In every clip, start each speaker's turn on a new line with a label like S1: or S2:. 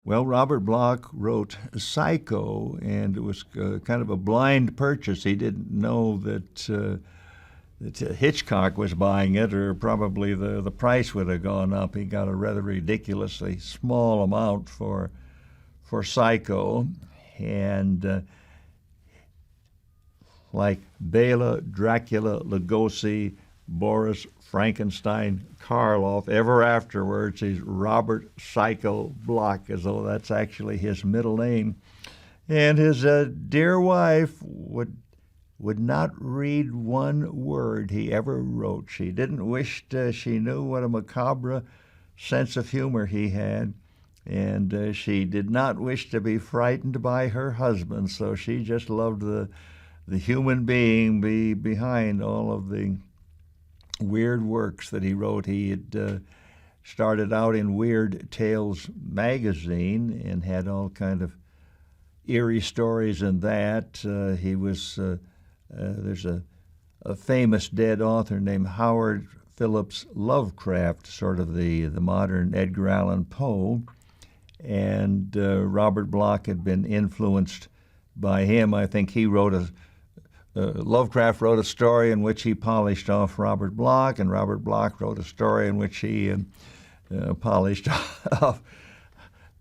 S1: Well, Robert Bloch wrote Psycho, and it was kind of a blind purchase. He didn't know that Hitchcock was buying it, or probably the price would have gone up. He got a rather ridiculously small amount for Psycho, and like Bela, Dracula, Lugosi, Boris, Frankenstein, Karloff. Ever afterwards, he's Robert Psycho Bloch, as though that's actually his middle name. And his dear wife would not read one word he ever wrote. She didn't wish she knew what a macabre sense of humor he had, and she did not wish to be frightened by her husband, so she just loved the human being behind all of the weird works that he wrote. He had started out in Weird Tales magazine and had all kind of eerie stories in that. He was there's a famous dead author named Howard Phillips Lovecraft, sort of the modern Edgar Allan Poe, and Robert Bloch had been influenced by him. I think he wrote Lovecraft wrote a story in which he polished off Robert Bloch, and Robert Bloch wrote a story in which he polished off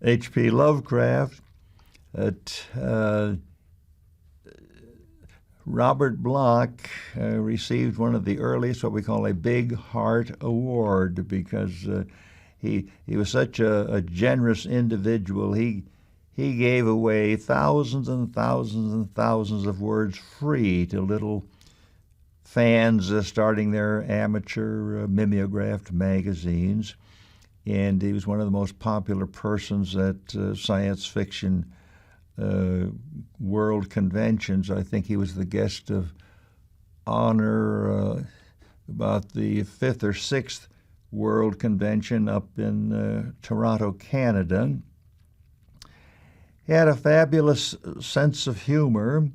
S1: H.P. Lovecraft. Robert Bloch received one of the earliest, what we call a Big Heart Award, because he was such a generous individual. He gave away thousands and thousands and thousands of words free to little fans starting their amateur mimeographed magazines. And he was one of the most popular persons at science fiction world conventions. I think he was the guest of honor about the 5th or 6th World Convention up in Toronto, Canada. He had a fabulous sense of humor.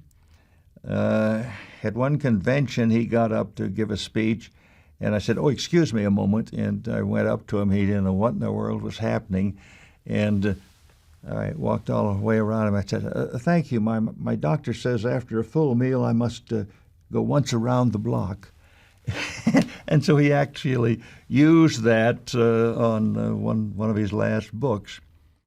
S1: At one convention, he got up to give a speech, and I said, "Oh, excuse me a moment." And I went up to him. He didn't know what in the world was happening. And I walked all the way around him. I said, "Thank you. My doctor says after a full meal I must go once around the block." And so he actually used that on one of his last books.